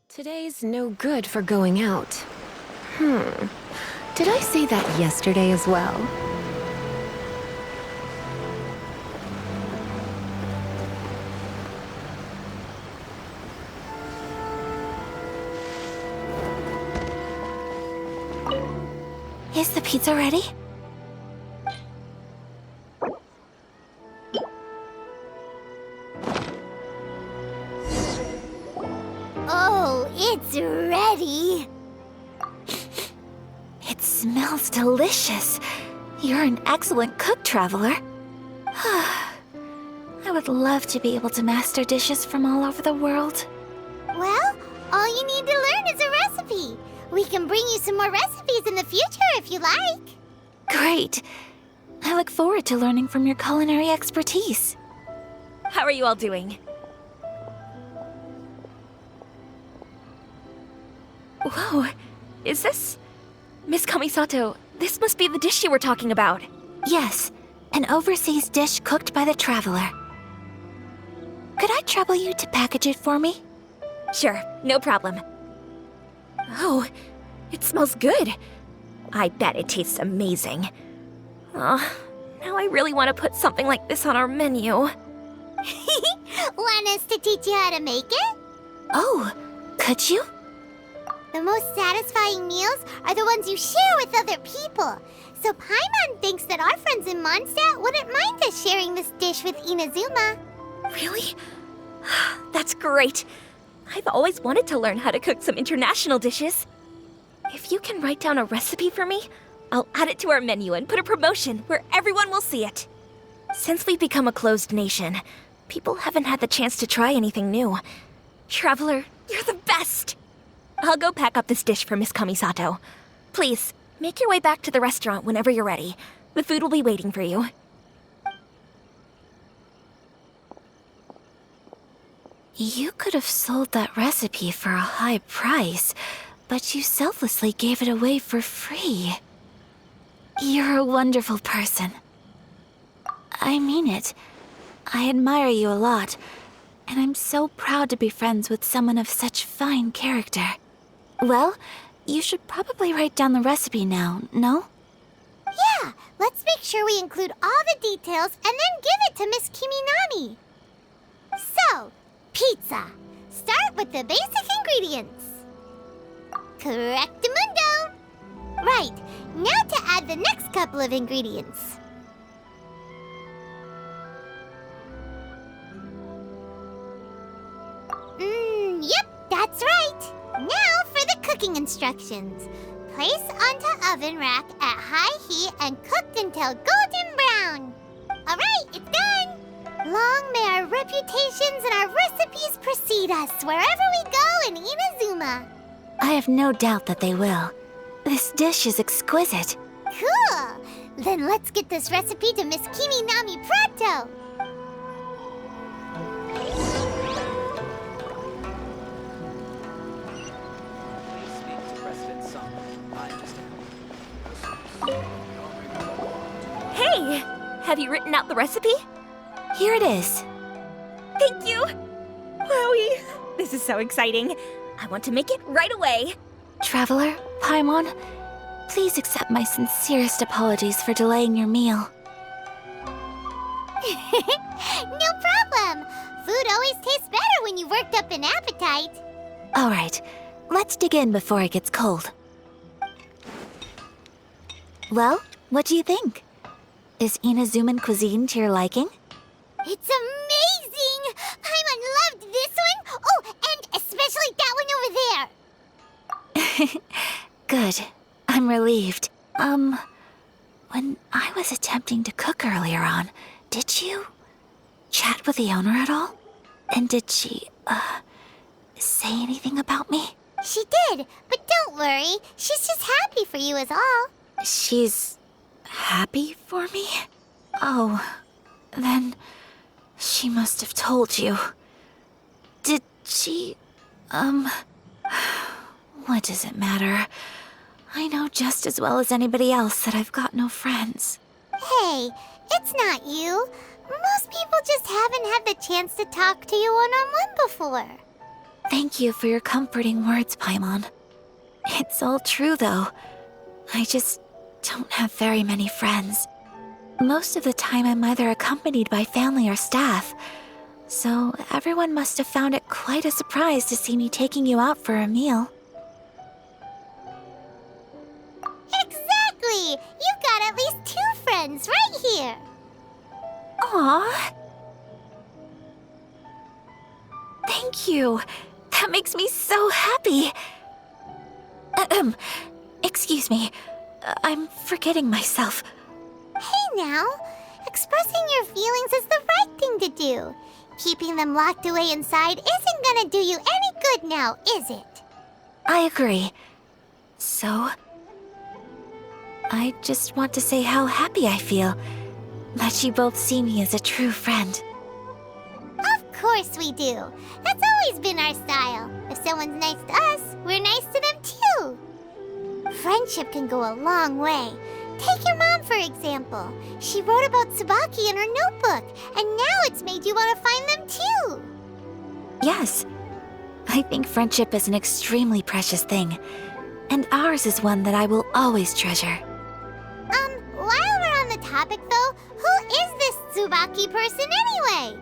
Today's no good for going out. Did I say that yesterday as well? Is the pizza ready? Oh, it's ready! It smells delicious. You're an excellent cook, Traveler. I would love to be able to master dishes from all over the world. Well, all you need to learn is a recipe. We can bring you some more recipes in the future if you like. Great. I look forward to learning from your culinary expertise. How are you all doing? Whoa, is this... Miss Kamisato, this must be the dish you were talking about. Yes, an overseas dish cooked by the Traveler. Could I trouble you to package it for me? Sure, no problem. Oh, it smells good. I bet it tastes amazing. Oh, now I really want to put something like this on our menu. Want us to teach you how to make it? Oh, could you? The most satisfying meals are the ones you share with other people. So Paimon thinks that our friends in Mondstadt wouldn't mind us sharing this dish with Inazuma. Really? That's great. I've always wanted to learn how to cook some international dishes. If you can write down a recipe for me, I'll add it to our menu and put a promotion where everyone will see it. Since we've become a closed nation, people haven't had the chance to try anything new. Traveler, you're the best! I'll go pack up this dish for Miss Kamisato. Please, make your way back to the restaurant whenever you're ready. The food will be waiting for you. You could have sold that recipe for a high price, but you selflessly gave it away for free. You're a wonderful person. I mean it. I admire you a lot, and I'm so proud to be friends with someone of such fine character. Well, you should probably write down the recipe now, no? Yeah, let's make sure we include all the details and then give it to Miss Kiminami. So, pizza. Start with the basic ingredients. Correctamundo. Right, now to add the next couple of ingredients. Yep, that's right. Now for the cooking instructions. Place onto oven rack at high heat and cooked until golden brown. All right, it's done. Long may our reputations and our recipes precede us wherever we go in Inazuma. I have no doubt that they will. This dish is exquisite. Cool. Then let's get this recipe to Miss Kiminami pronto. Hey! Have you written out the recipe? Here it is. Thank you! Wowie! This is so exciting. I want to make it right away. Traveler, Paimon, please accept my sincerest apologies for delaying your meal. No problem. Food always tastes better when you've worked up an appetite. All right, let's dig in before it gets cold. Well, what do you think? Is Inazuman cuisine to your liking? It's amazing! Paimon loved this one! Oh, and especially that one over there! Good. I'm relieved. When I was attempting to cook earlier on, did you chat with the owner at all? And did she, say anything about me? She did, but don't worry. She's just happy for you is all. She's happy for me? Oh, then she must have told you. Did she, what does it matter? I know just as well as anybody else that I've got no friends. Hey, it's not you. Most people just haven't had the chance to talk to you one-on-one before. Thank you for your comforting words, Paimon. It's all true, though. I just don't have very many friends. Most of the time I'm either accompanied by family or staff, so everyone must have found it quite a surprise to see me taking you out for a meal. Exactly! You've got at least 2 friends right here. Aww. Thank you. That makes me so happy. Excuse me. I'm forgetting myself. Hey now, expressing your feelings is the right thing to do. Keeping them locked away inside isn't gonna do you any good now, is it? I agree. So, I just want to say how happy I feel that you both see me as a true friend. Of course we do. That's always been our style. If someone's nice to us, we're nice to them too. Friendship can go a long way. Take your mom, for example. She wrote about Tsubaki in her notebook, and now it's made you want to find them too. Yes, I think friendship is an extremely precious thing, and ours is one that I will always treasure. While we're on the topic though, who is this Tsubaki person anyway?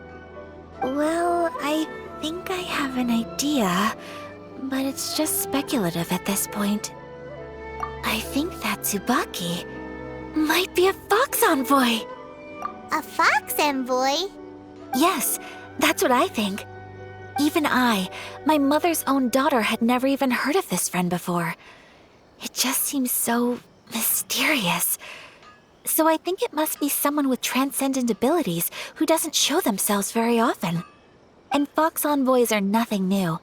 Well, I think I have an idea, but it's just speculative at this point. I think that Tsubaki might be a fox envoy. A fox envoy? Yes, that's what I think. Even I, my mother's own daughter, had never even heard of this friend before. It just seems so mysterious. So I think it must be someone with transcendent abilities who doesn't show themselves very often. And fox envoys are nothing new.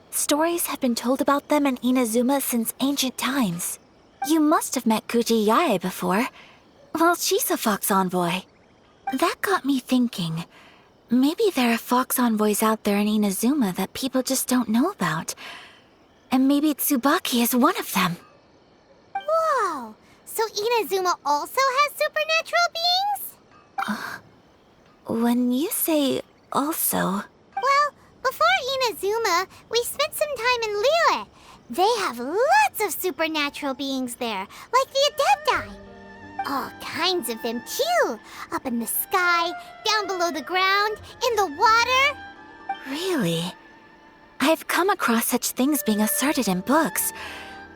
Stories have been told about them in Inazuma since ancient times. You must have met Kuji Yae before. Well, she's a fox envoy. That got me thinking. Maybe there are fox envoys out there in Inazuma that people just don't know about. And maybe Tsubaki is one of them. Whoa! So Inazuma also has supernatural beings? When you say also... Well, before Inazuma, we spent some time in Liyue. They have lots of supernatural beings there, like the Adepti. All kinds of them too. Up in the sky, down below the ground, in the water. Really? I've come across such things being asserted in books,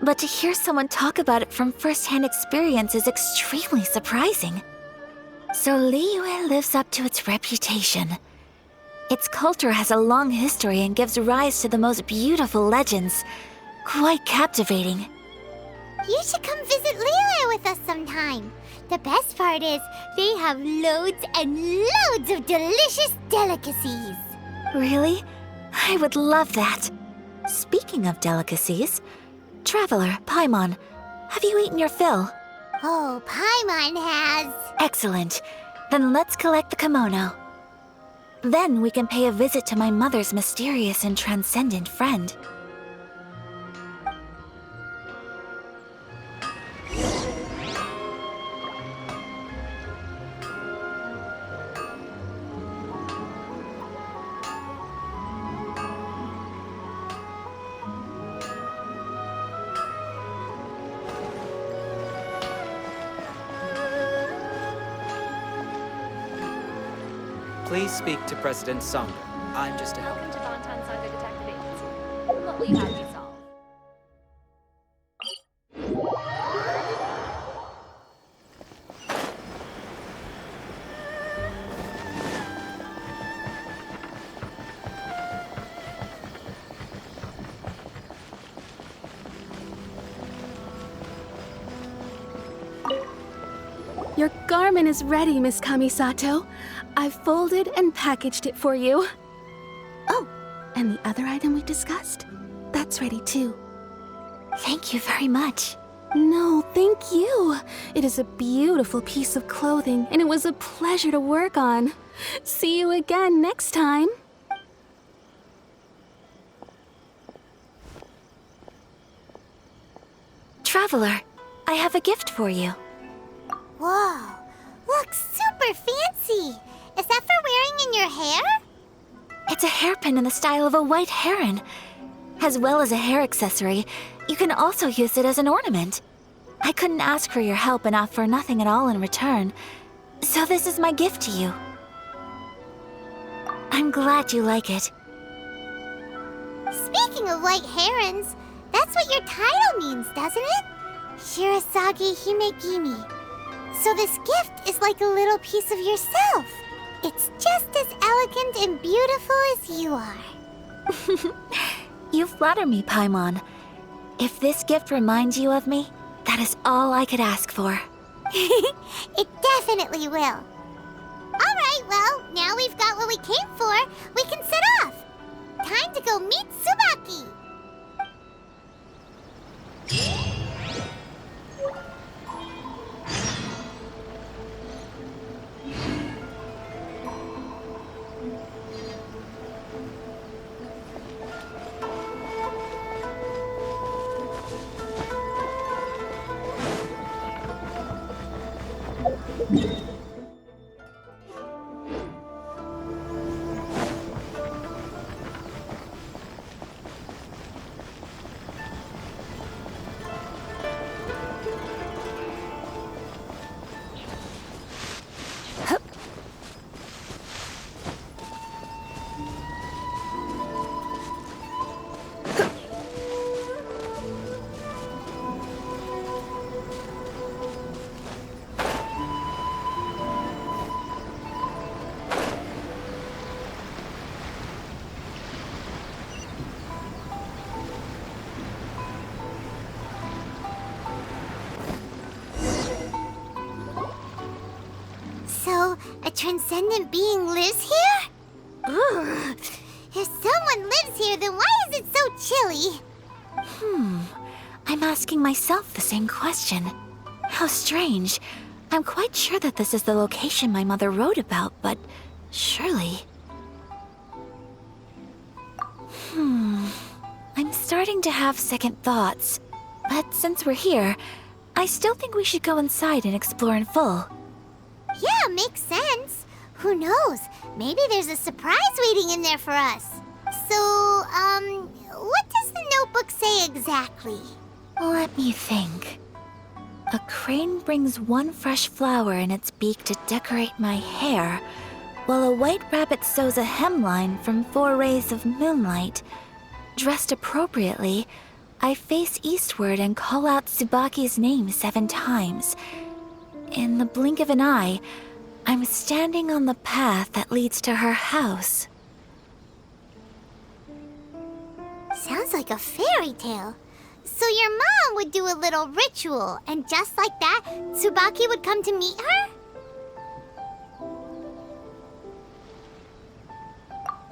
but to hear someone talk about it from first-hand experience is extremely surprising. So Liyue lives up to its reputation. Its culture has a long history and gives rise to the most beautiful legends. Quite captivating. You should come visit Liyue with us sometime. The best part is, they have loads and loads of delicious delicacies. Really? I would love that. Speaking of delicacies, Traveler, Paimon, have you eaten your fill? Oh, Paimon has. Excellent. Then let's collect the kimono. Then we can pay a visit to my mother's mysterious and transcendent friend. Please speak to President Sangha. I'm just a helper. Welcome to Bonton Saga Detective Agency. What will you have me solve? Your garment is ready, Miss Kamisato. I've folded and packaged it for you. Oh, and the other item we discussed? That's ready too. Thank you very much. No, thank you. It is a beautiful piece of clothing, and it was a pleasure to work on. See you again next time. traveler. I have a gift for you. Whoa, looks super fancy. Is that for wearing in your hair? It's a hairpin in the style of a white heron. As well as a hair accessory, you can also use it as an ornament. I couldn't ask for your help and offer nothing at all in return, so this is my gift to you. I'm glad you like it. Speaking of white herons, that's what your title means, doesn't it? Shirasagi Himegimi. So this gift is like a little piece of yourself. It's just as elegant and beautiful as you are. You flatter me, Paimon. If this gift reminds you of me, that is all I could ask for. It definitely will. Alright, well, now we've got what we came for, we can set off. Time to go meet Tsubaki. So, a transcendent being lives here? Ugh. If someone lives here, then why is it so chilly? I'm asking myself the same question. How strange. I'm quite sure that this is the location my mother wrote about, but surely... I'm starting to have second thoughts. But since we're here, I still think we should go inside and explore in full. Yeah, makes sense. Who knows? Maybe there's a surprise waiting in there for us. So, what does the notebook say exactly? Let me think. A crane brings one fresh flower in its beak to decorate my hair, while a white rabbit sews a hemline from 4 rays of moonlight. Dressed appropriately, I face eastward and call out Tsubaki's name 7 times. In the blink of an eye, I'm standing on the path that leads to her house. Sounds like a fairy tale. So your mom would do a little ritual, and just like that, Tsubaki would come to meet her?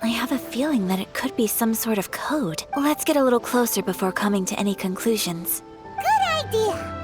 I have a feeling that it could be some sort of code. Let's get a little closer before coming to any conclusions. Good idea.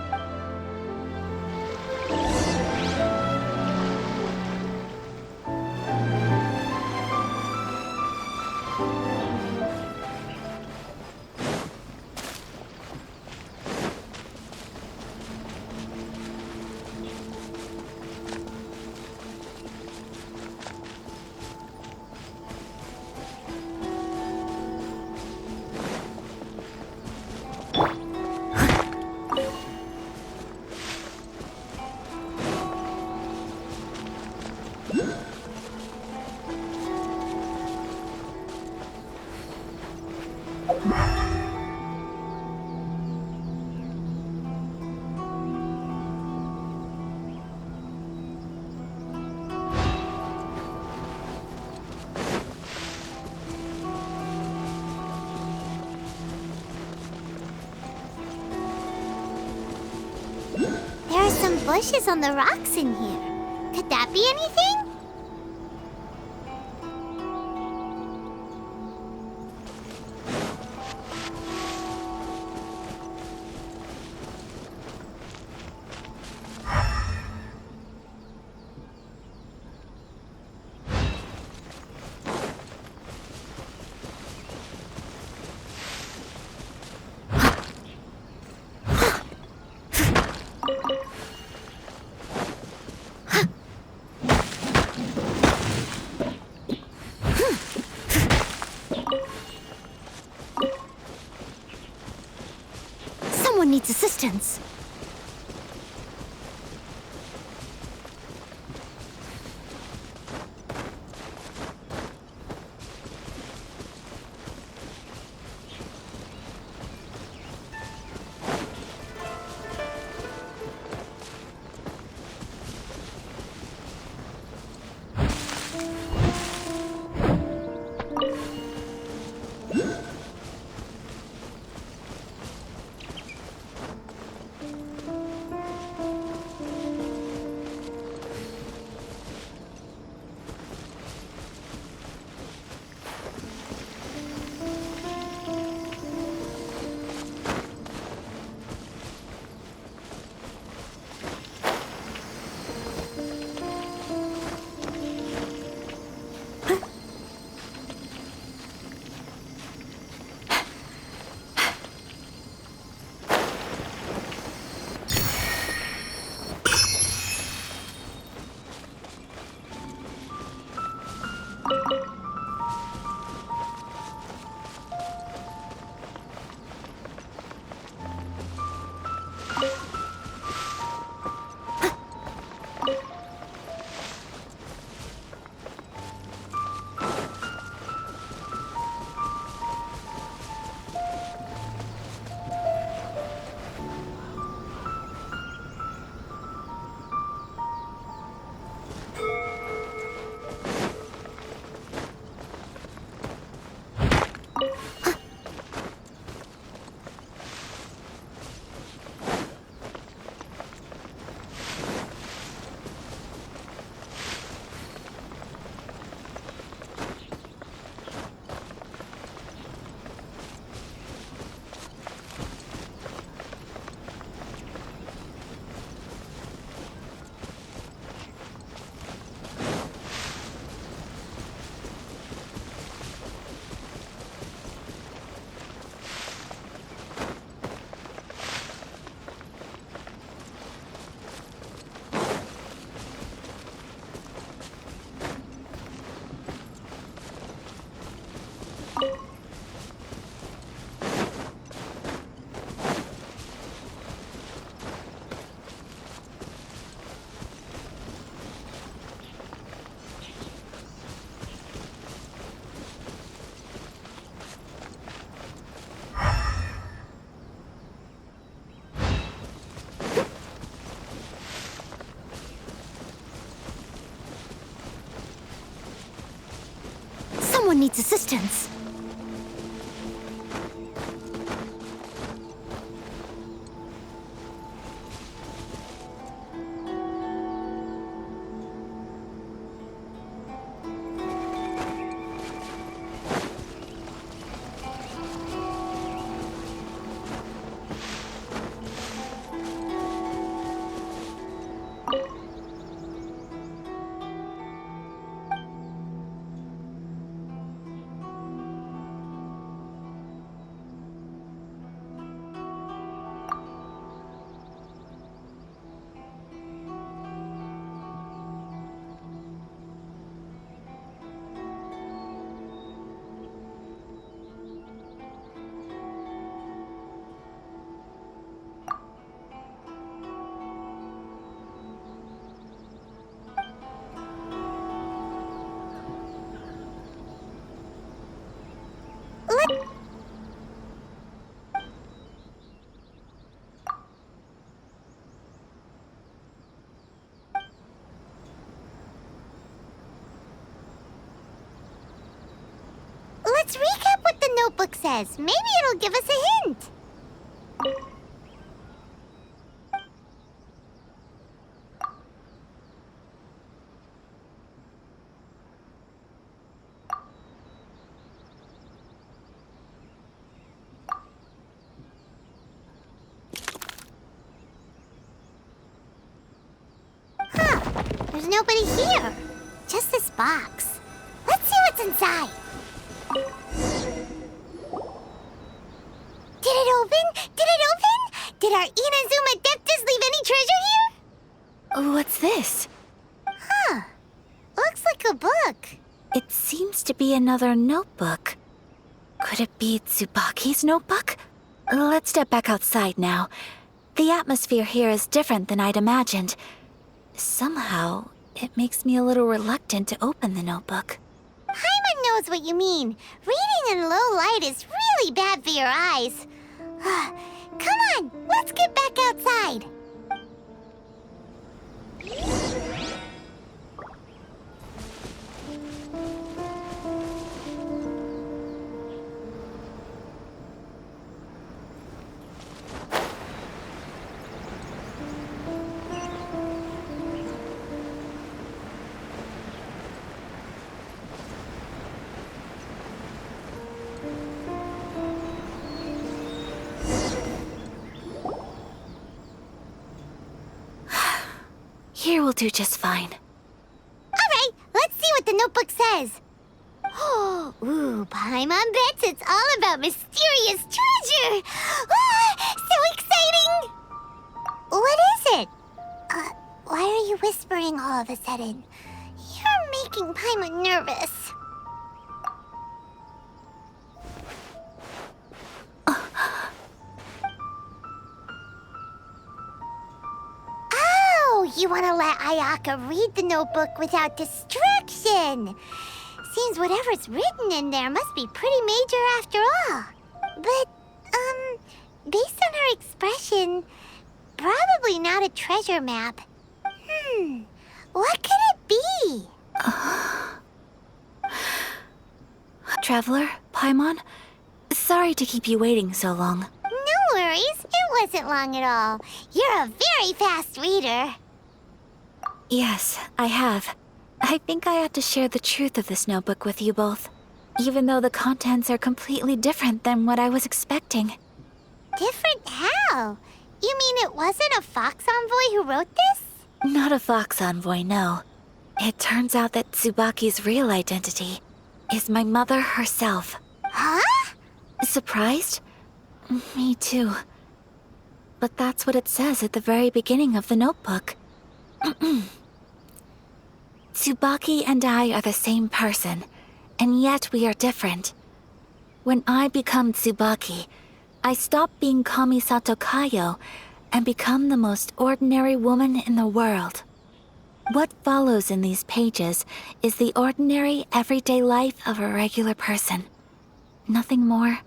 There are some bushes on the rocks in here. Could that be anything? Someone needs assistance. Someone needs assistance. Let's recap what the notebook says. Maybe it'll give us a hint. There's nobody here. Just this box. Let's see what's inside. Did it open? Did it open? Did our Inazuma Adeptus leave any treasure here? What's this? Huh. Looks like a book. It seems to be another notebook. Could it be Tsubaki's notebook? Let's step back outside now. The atmosphere here is different than I'd imagined. Somehow, it makes me a little reluctant to open the notebook. Paimon knows what you mean. Reading in low light is really bad for your eyes. Come on, let's get back outside. Here will do just fine. All right, let's see what the notebook says. Ooh, Paimon bets it's all about mysterious treasure. So exciting! What is it? Why are you whispering all of a sudden? You're making Paimon nervous. Oh, you want to let Ayaka read the notebook without distraction. Seems whatever's written in there must be pretty major after all. But, based on her expression, probably not a treasure map. What could it be? Traveler, Paimon, sorry to keep you waiting so long. No worries, it wasn't long at all. You're a very fast reader. Yes, I have. I think I ought to share the truth of this notebook with you both, even though the contents are completely different than what I was expecting. Different how? You mean it wasn't a Fox Envoy who wrote this? Not a Fox Envoy, no. It turns out that Tsubaki's real identity is my mother herself. Huh? Surprised? Me too. But that's what it says at the very beginning of the notebook. Tsubaki and I are the same person, and yet we are different. When I become Tsubaki, I stop being Kamisato Kayo and become the most ordinary woman in the world. What follows in these pages is the ordinary, everyday life of a regular person. Nothing more,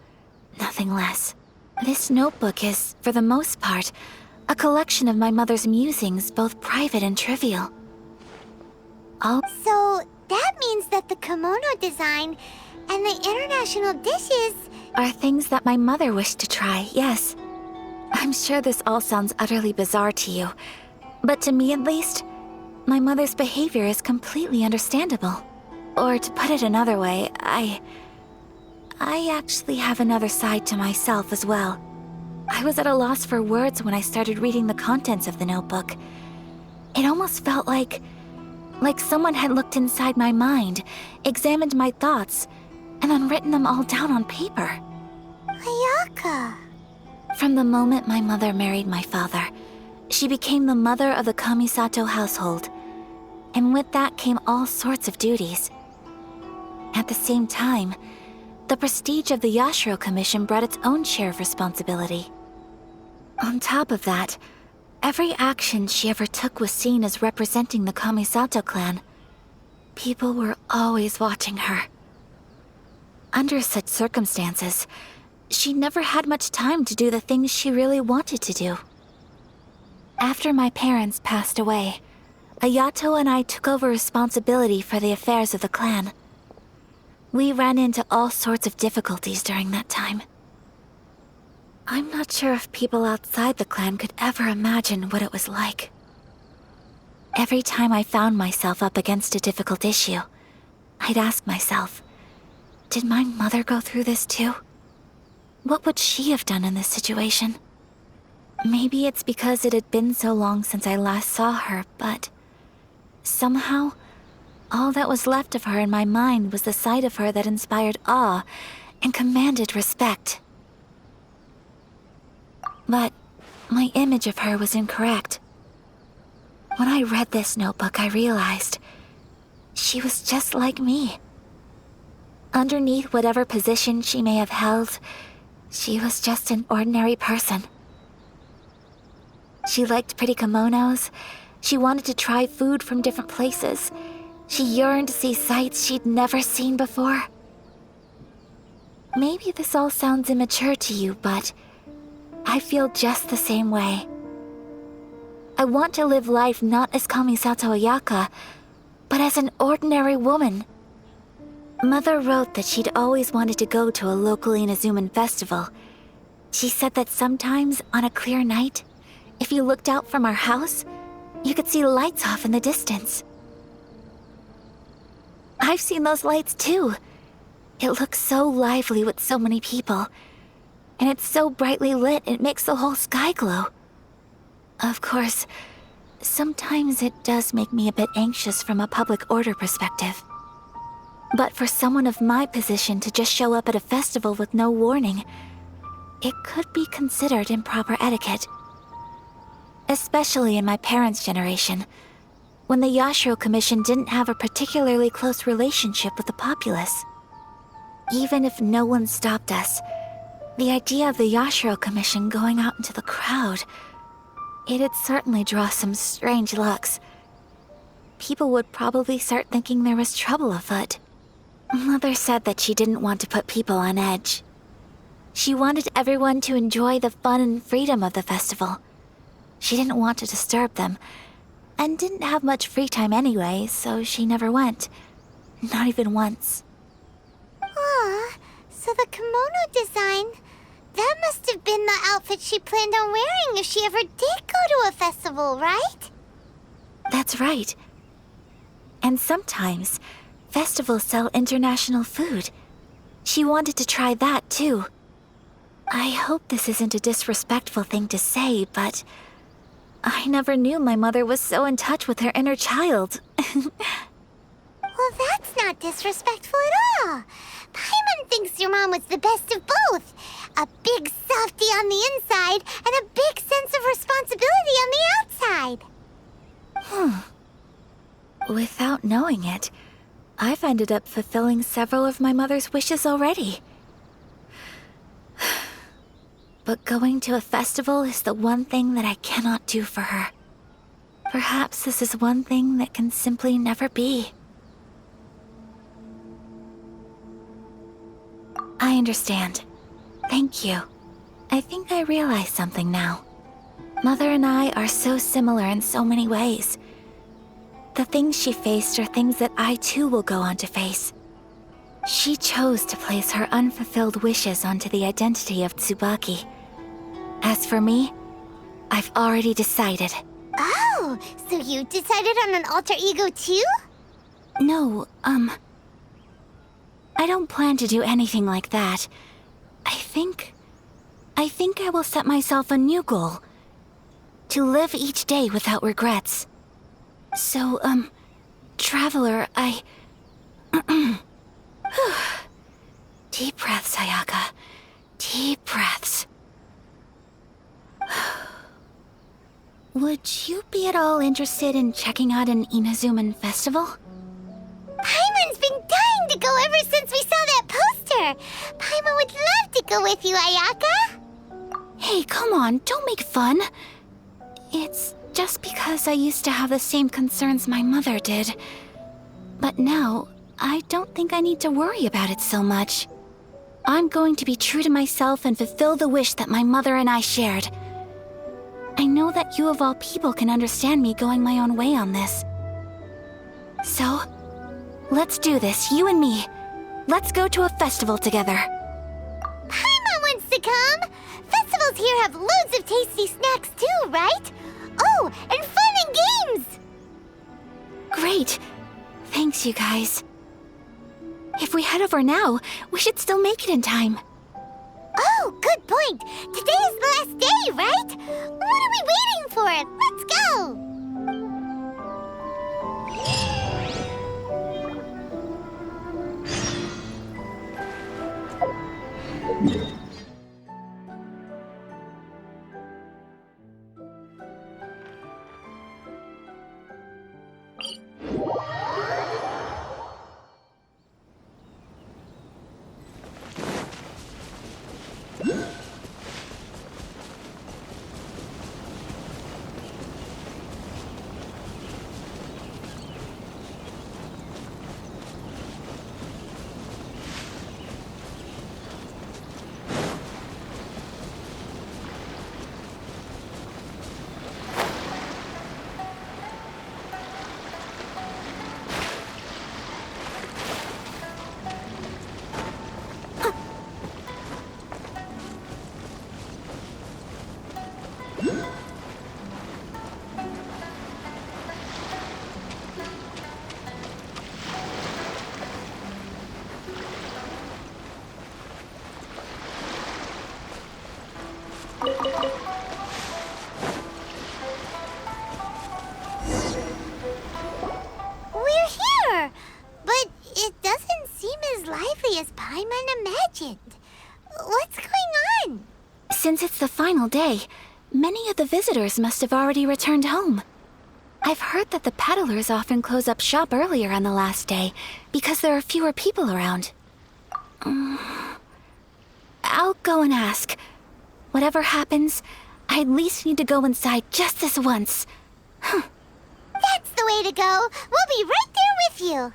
nothing less. This notebook is, for the most part, a collection of my mother's musings, both private and trivial. So that means that the kimono design and the international dishes are things that my mother wished to try, yes. I'm sure this all sounds utterly bizarre to you, but to me at least, my mother's behavior is completely understandable. Or to put it another way, I actually have another side to myself as well. I was at a loss for words when I started reading the contents of the notebook. It almost felt like someone had looked inside my mind, examined my thoughts, and then written them all down on paper. Ayaka. From the moment my mother married my father, she became the mother of the Kamisato household, and with that came all sorts of duties. At the same time, the prestige of the Yashiro Commission brought its own share of responsibility. On top of that, every action she ever took was seen as representing the Kamisato clan. People were always watching her. Under such circumstances, she never had much time to do the things she really wanted to do. After my parents passed away, Ayato and I took over responsibility for the affairs of the clan. We ran into all sorts of difficulties during that time. I'm not sure if people outside the clan could ever imagine what it was like. Every time I found myself up against a difficult issue, I'd ask myself, did my mother go through this too? What would she have done in this situation? Maybe it's because it had been so long since I last saw her, but somehow, all that was left of her in my mind was the side of her that inspired awe and commanded respect. But my image of her was incorrect. When I read this notebook, I realized she was just like me. Underneath whatever position she may have held, She was just an ordinary person. She liked pretty kimonos. She wanted to try food from different places. She yearned to see sights she'd never seen before. Maybe this all sounds immature to you, but I feel just the same way. I want to live life not as Kamisato Ayaka, but as an ordinary woman. Mother wrote that she'd always wanted to go to a local Inazuman festival. She said that sometimes, on a clear night, if you looked out from our house, you could see lights off in the distance. I've seen those lights too. It looks so lively with so many people. And it's so brightly lit, it makes the whole sky glow. Of course, sometimes it does make me a bit anxious from a public order perspective. But for someone of my position to just show up at a festival with no warning, it could be considered improper etiquette. Especially in my parents' generation, when the Yashiro Commission didn't have a particularly close relationship with the populace. Even if no one stopped us, the idea of the Yashiro Commission going out into the crowd, it'd certainly draw some strange looks. People would probably start thinking there was trouble afoot. Mother said that she didn't want to put people on edge. She wanted everyone to enjoy the fun and freedom of the festival. She didn't want to disturb them, and didn't have much free time anyway, so she never went. Not even once. Aw, so the kimono design, that must have been the outfit she planned on wearing if she ever did go to a festival, right? That's right. And sometimes, festivals sell international food. She wanted to try that too. I hope this isn't a disrespectful thing to say, but I never knew my mother was so in touch with her inner child. Well, that's not disrespectful at all. Paimon thinks your mom was the best of both. A big softie on the inside and a big sense of responsibility on the outside. Without knowing it, I've ended up fulfilling several of my mother's wishes already. But going to a festival is the one thing that I cannot do for her. Perhaps this is one thing that can simply never be. I understand. Thank you. I think I realize something now. Mother and I are so similar in so many ways. The things she faced are things that I too will go on to face. She chose to place her unfulfilled wishes onto the identity of Tsubaki. As for me, I've already decided. Oh, so you decided on an alter ego too? No, I don't plan to do anything like that. I think I will set myself a new goal. To live each day without regrets. So, Traveler, Deep breaths, Ayaka. Deep breaths. Would you be at all interested in checking out an Inazuman festival? Paimon's been dying to go ever since we saw that poster. Paimon would love to go with you, Ayaka. Hey, come on, don't make fun. It's just because I used to have the same concerns my mother did. But now, I don't think I need to worry about it so much. I'm going to be true to myself and fulfill the wish that my mother and I shared. I know that you of all people can understand me going my own way on this. So, let's do this, you and me. Let's go to a festival together. Paimon wants to come. Festivals here have loads of tasty snacks too, right? Oh, and fun and games! Great. Thanks, you guys. If we head over now, we should still make it in time. Oh, good point. Today is the last day, right? What are we waiting for? Let's go! We're here! But it doesn't seem as lively as Paimon imagined. What's going on? Since it's the final day, many of the visitors must have already returned home. I've heard that the peddlers often close up shop earlier on the last day because there are fewer people around. I'll go and ask. Whatever happens, I at least need to go inside just this once. That's the way to go. We'll be right there with you.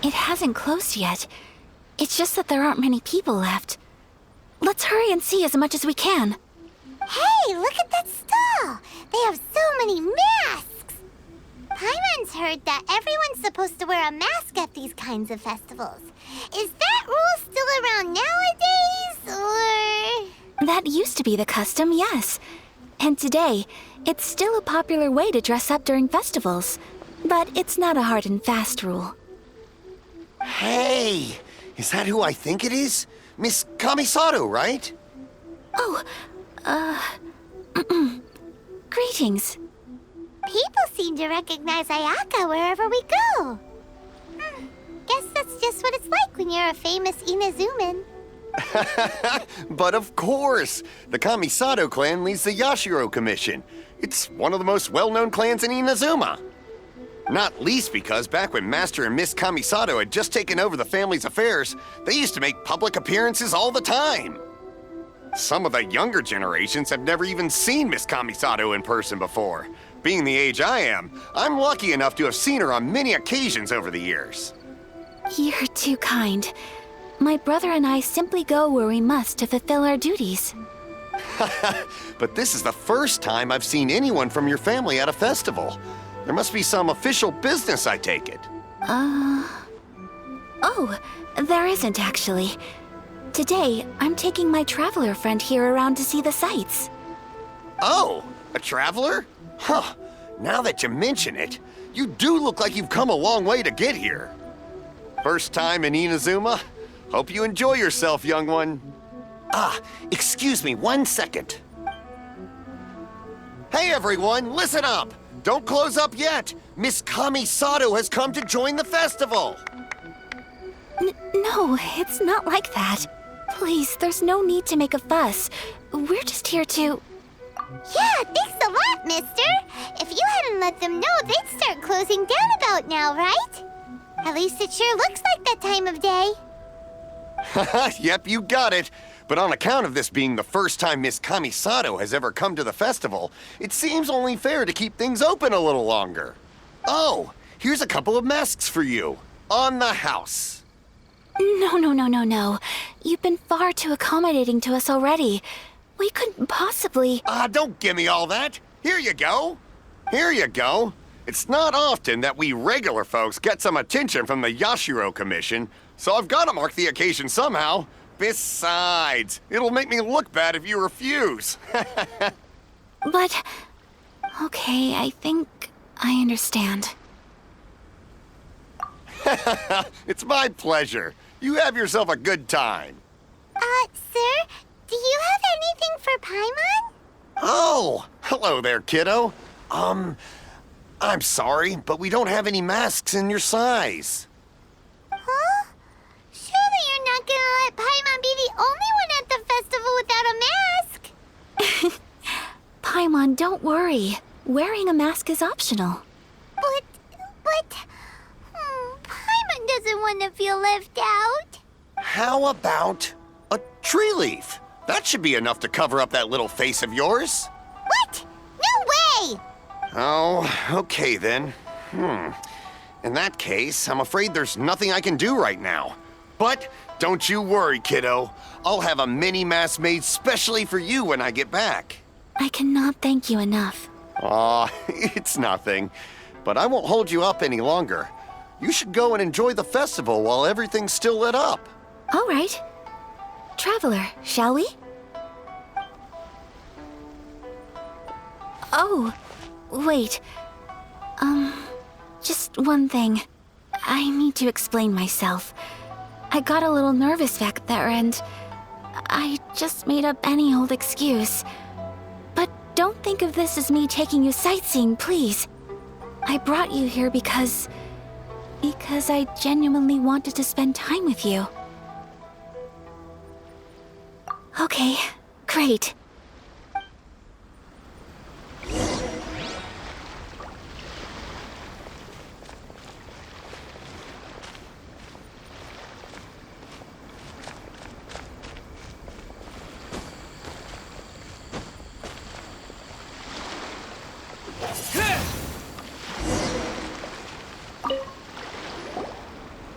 It hasn't closed yet. It's just that there aren't many people left. Let's hurry and see as much as we can. Hey, look at that stall! They have so many masks! Paimon's heard that everyone's supposed to wear a mask at these kinds of festivals. Is that rule still around nowadays, or...? That used to be the custom, yes. And today, it's still a popular way to dress up during festivals. But it's not a hard and fast rule. Hey! Is that who I think it is? Miss Kamisato, right? Oh, greetings. People seem to recognize Ayaka wherever we go. Guess that's just what it's like when you're a famous Inazuman. But of course! The Kamisato clan leads the Yashiro Commission. It's one of the most well-known clans in Inazuma. Not least because back when Master and Miss Kamisato had just taken over the family's affairs, they used to make public appearances all the time. Some of the younger generations have never even seen Miss Kamisato in person before. Being the age I am, I'm lucky enough to have seen her on many occasions over the years. You're too kind. My brother and I simply go where we must to fulfill our duties. But this is the first time I've seen anyone from your family at a festival. There must be some official business, I take it. Oh, there isn't actually. Today, I'm taking my traveler friend here around to see the sights. Oh, a traveler? Huh. Now that you mention it, you do look like you've come a long way to get here. First time in Inazuma? Hope you enjoy yourself, young one. Excuse me 1 second. Hey everyone, listen up! Don't close up yet! Miss Kamisato has come to join the festival! No, it's not like that. Please, there's no need to make a fuss. We're just here to... Yeah, thanks a lot, mister. If you hadn't let them know, they'd start closing down about now, right? At least it sure looks like that time of day. Yep, you got it. But on account of this being the first time Miss Kamisato has ever come to the festival, it seems only fair to keep things open a little longer. Oh, here's a couple of masks for you. On the house. No. You've been far too accommodating to us already. We couldn't possibly... Don't give me all that. Here you go. Here you go. It's not often that we regular folks get some attention from the Yashiro Commission, so I've got to mark the occasion somehow. Besides, it'll make me look bad if you refuse. But... Okay, I think I understand. It's my pleasure. You have yourself a good time. Sir, do you have anything for Paimon? Oh, hello there, kiddo. I'm sorry, but we don't have any masks in your size. Huh? Surely you're not gonna let Paimon be the only one at the festival without a mask? Paimon, don't worry. Wearing a mask is optional. But... Paimon doesn't want to feel left out. How about a tree leaf? That should be enough to cover up that little face of yours. What? No way! Oh, okay then. In that case, I'm afraid there's nothing I can do right now. But don't you worry, kiddo. I'll have a mini mask made specially for you when I get back. I cannot thank you enough. Aw, it's nothing. But I won't hold you up any longer. You should go and enjoy the festival while everything's still lit up. All right. Traveler, shall we? Oh, wait. Just one thing. I need to explain myself. I got a little nervous back there and I just made up any old excuse. But don't think of this as me taking you sightseeing, please. I brought you here because I genuinely wanted to spend time with you. Okay, great.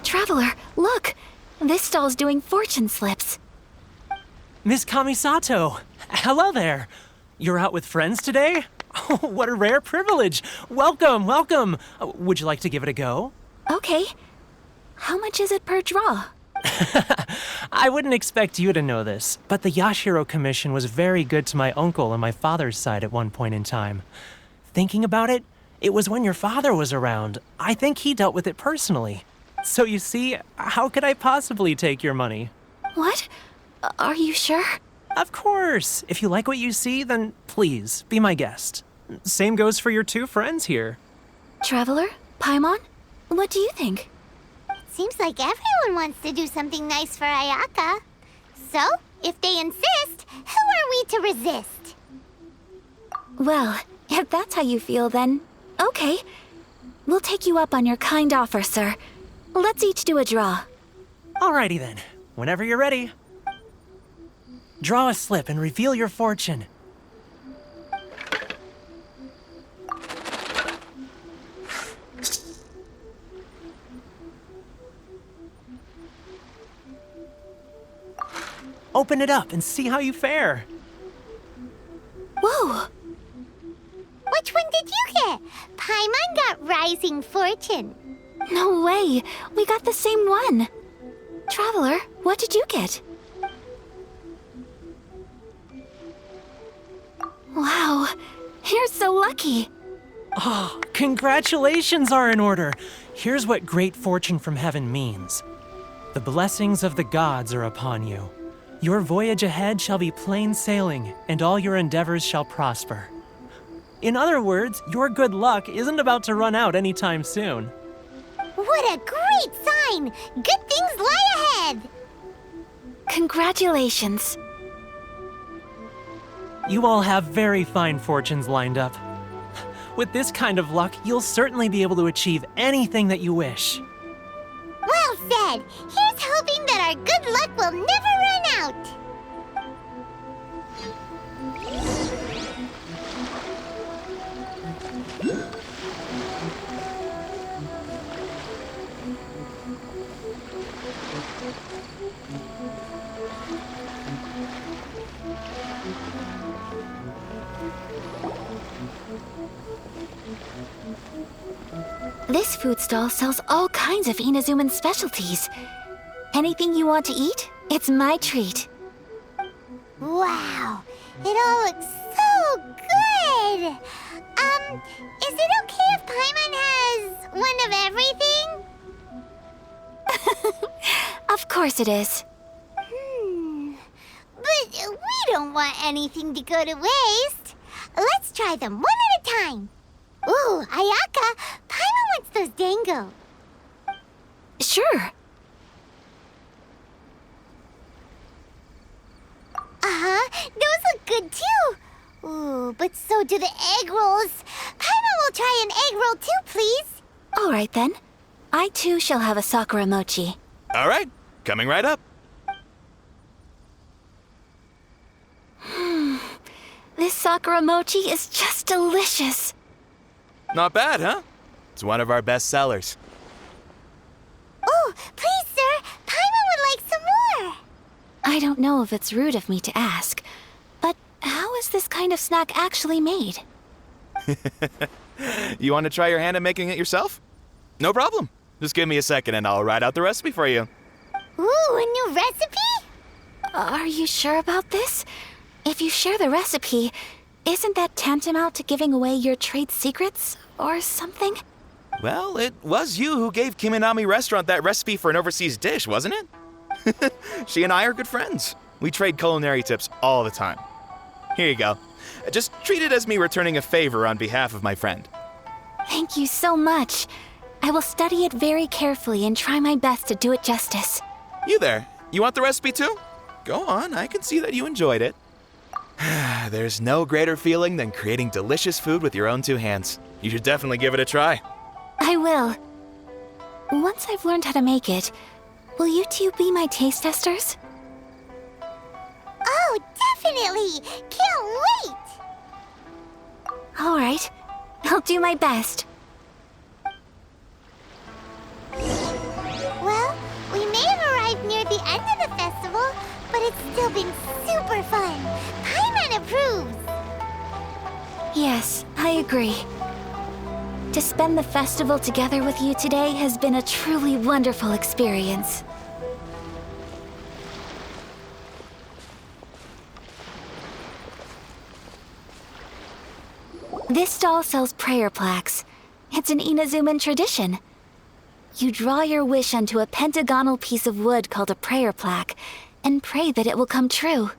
Traveler, look! This stall's doing fortune slips. Miss Kamisato! Hello there! You're out with friends today? Oh, what a rare privilege! Welcome, welcome! Would you like to give it a go? Okay. How much is it per draw? I wouldn't expect you to know this, but the Yashiro Commission was very good to my uncle on my father's side at one point in time. Thinking about it, it was when your father was around. I think he dealt with it personally. So you see, how could I possibly take your money? What? Are you sure? Of course! If you like what you see, then please, be my guest. Same goes for your two friends here. Traveler? Paimon? What do you think? Seems like everyone wants to do something nice for Ayaka. So, if they insist, who are we to resist? Well, if that's how you feel, then okay. We'll take you up on your kind offer, sir. Let's each do a draw. Alrighty then, whenever you're ready. Draw a slip and reveal your fortune. Open it up and see how you fare. Whoa! Which one did you get? Paimon got Rising Fortune. No way! We got the same one! Traveler, what did you get? Wow, you're so lucky! Oh, congratulations are in order. Here's what great fortune from heaven means. The blessings of the gods are upon you. Your voyage ahead shall be plain sailing, and all your endeavors shall prosper. In other words, your good luck isn't about to run out anytime soon. What a great sign! Good things lie ahead! Congratulations. You all have very fine fortunes lined up. With this kind of luck, you'll certainly be able to achieve anything that you wish. Well said! Here's hoping that our good luck will never run out! This food stall sells all kinds of Inazuman specialties. Anything you want to eat, it's my treat. Wow, it all looks so good! Is it okay if Paimon has one of everything? Of course it is. But we don't want anything to go to waste. Let's try them one at a time. Ooh, Ayaka, Paimon wants those dango. Sure. Those look good too. Ooh, but so do the egg rolls. Paimon will try an egg roll too, please. All right then. I too shall have a sakura mochi. All right, coming right up. sakura mochi is just delicious. Not bad, huh? It's one of our best sellers. Oh, please, sir. Paimon would like some more. I don't know if it's rude of me to ask, but how is this kind of snack actually made? You want to try your hand at making it yourself? No problem. Just give me a second and I'll write out the recipe for you. Ooh, a new recipe? Are you sure about this? If you share the recipe, isn't that tantamount to giving away your trade secrets or something? Well, it was you who gave Kiminami Restaurant that recipe for an overseas dish, wasn't it? She and I are good friends. We trade culinary tips all the time. Here you go. Just treat it as me returning a favor on behalf of my friend. Thank you so much. I will study it very carefully and try my best to do it justice. You there, you want the recipe too? Go on, I can see that you enjoyed it. There's no greater feeling than creating delicious food with your own two hands. You should definitely give it a try. I will. Once I've learned how to make it, will you two be my taste testers? Oh, definitely. Can't wait. All right. I'll do my best. Well, we may have arrived near the end of the festival, but it's still been super fun. Paimon approves. Yes, I agree. To spend the festival together with you today has been a truly wonderful experience. This stall sells prayer plaques. It's an Inazuman tradition. You draw your wish onto a pentagonal piece of wood called a prayer plaque and pray that it will come true.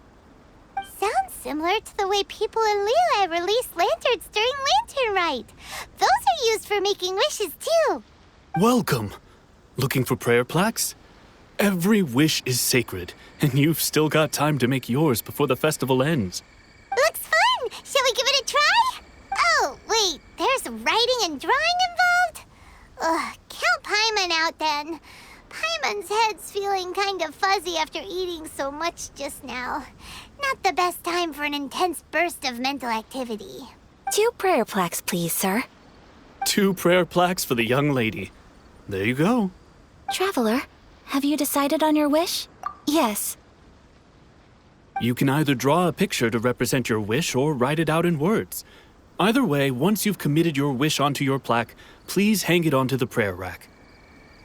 Sounds similar to the way people in Liyue release lanterns during Lantern Rite. Those are used for making wishes, too. Welcome. Looking for prayer plaques? Every wish is sacred, and you've still got time to make yours before the festival ends. Looks fun! Shall we give it a try? Oh, wait, there's writing and drawing involved? Ugh, count Paimon out then. Paimon's head's feeling kind of fuzzy after eating so much just now. Not the best time for an intense burst of mental activity. 2 prayer plaques, please, sir. 2 prayer plaques for the young lady. There you go. Traveler, have you decided on your wish? Yes. You can either draw a picture to represent your wish or write it out in words. Either way, once you've committed your wish onto your plaque, please hang it onto the prayer rack.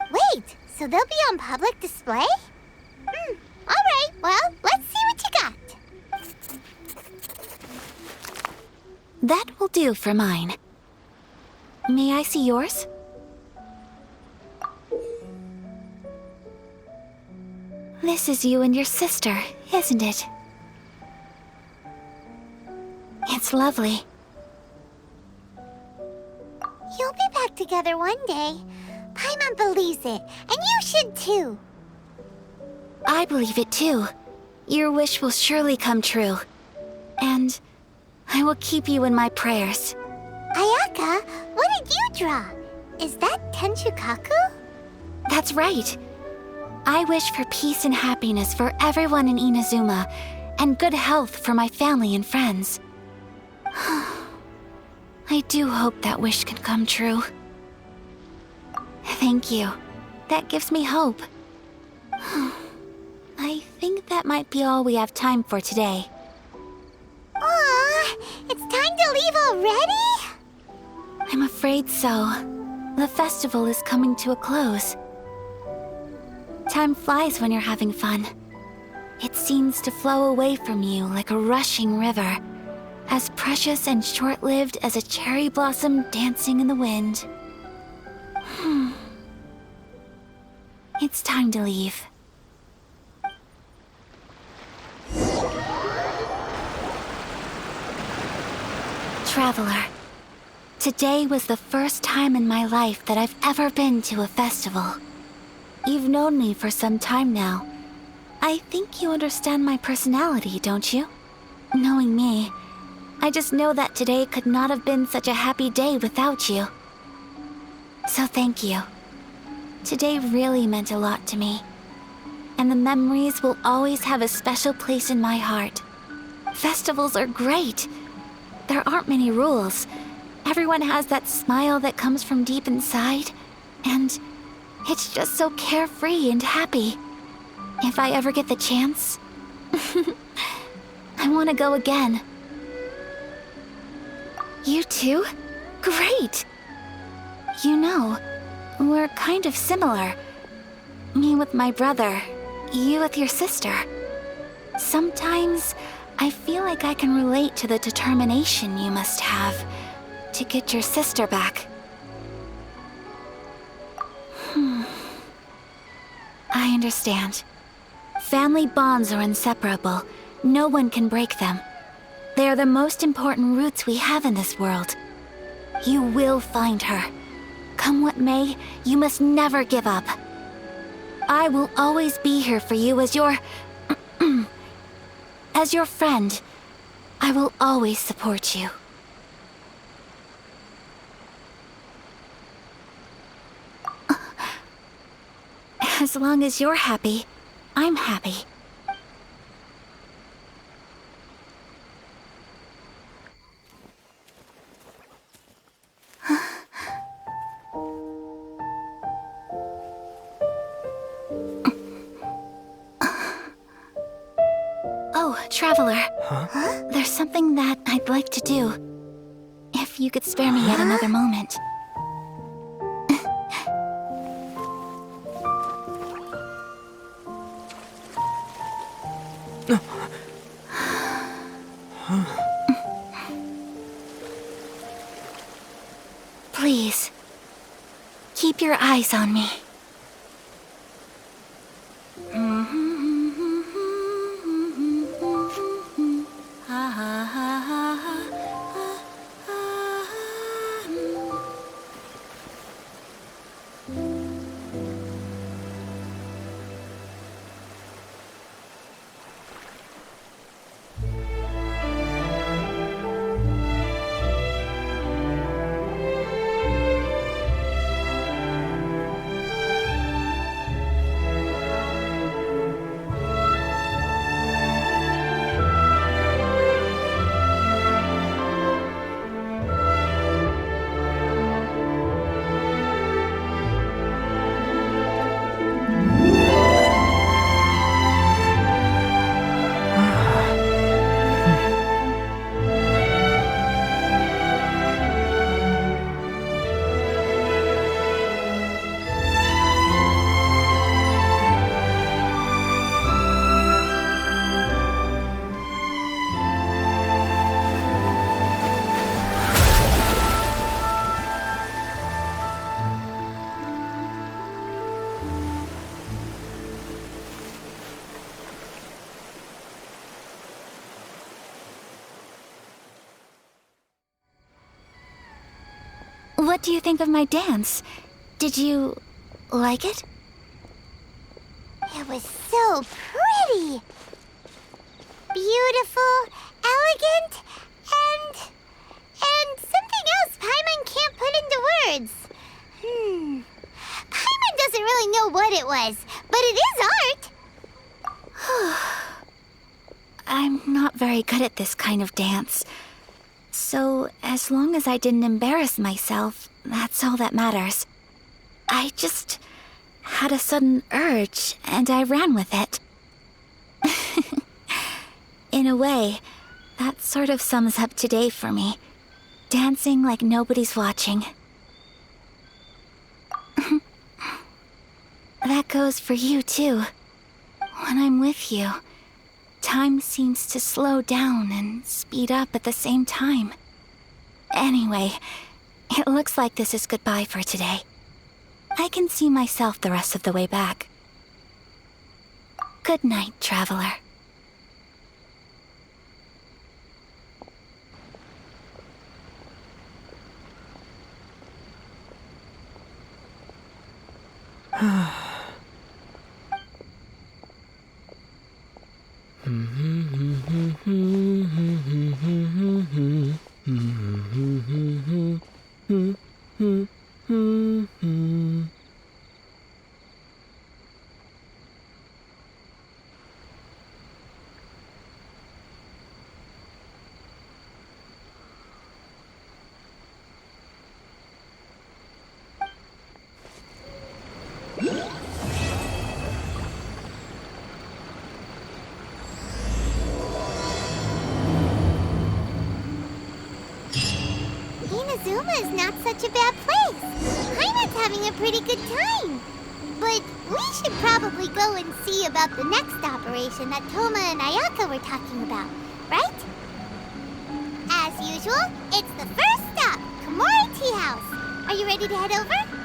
Wait, so they'll be on public display? Alright, well, let's see what you got. That will do for mine. May I see yours? This is you and your sister, isn't it? It's lovely. You'll be back together one day. Paimon believes it, and you should too. I believe it too. Your wish will surely come true. And I will keep you in my prayers. Ayaka, what did you draw? Is that Tenchukaku? That's right. I wish for peace and happiness for everyone in Inazuma, and good health for my family and friends. I do hope that wish can come true. Thank you. That gives me hope. I think that might be all we have time for today. Aw, it's time to leave already? I'm afraid so. The festival is coming to a close. Time flies when you're having fun. It seems to flow away from you like a rushing river, as precious and short-lived as a cherry blossom dancing in the wind. It's time to leave. Traveler, today was the first time in my life that I've ever been to a festival. You've known me for some time now. I think you understand my personality, don't you? Knowing me, I just know that today could not have been such a happy day without you. So thank you. Today really meant a lot to me. And the memories will always have a special place in my heart. Festivals are great, there aren't many rules. Everyone has that smile that comes from deep inside, and it's just so carefree and happy. If I ever get the chance, I want to go again. You too? Great! You know, we're kind of similar. Me with my brother, you with your sister. Sometimes I feel like I can relate to the determination you must have to get your sister back. I understand. Family bonds are inseparable. No one can break them. They are the most important roots we have in this world. You will find her. Come what may, you must never give up. I will always be here for you as your... as your friend. I will always support you. As long as you're happy, I'm happy. Oh, Traveler. Huh? There's something that I'd like to do. If you could spare me yet another moment. Please, keep your eyes on me. What do you think of my dance? Did you like it? It was so pretty! Beautiful, elegant, and something else Paimon can't put into words. Paimon doesn't really know what it was, but it is art! I'm not very good at this kind of dance. So, as long as I didn't embarrass myself, that's all that matters. I just had a sudden urge, and I ran with it. In a way, that sort of sums up today for me. Dancing like nobody's watching. That goes for you, too. When I'm with you, time seems to slow down and speed up at the same time. Anyway, it looks like this is goodbye for today. I can see myself the rest of the way back. Good night, Traveler. Toma is not such a bad place. Heimer's having a pretty good time. But we should probably go and see about the next operation that Toma and Ayaka were talking about, right? As usual, it's the first stop, Komori Tea House. Are you ready to head over?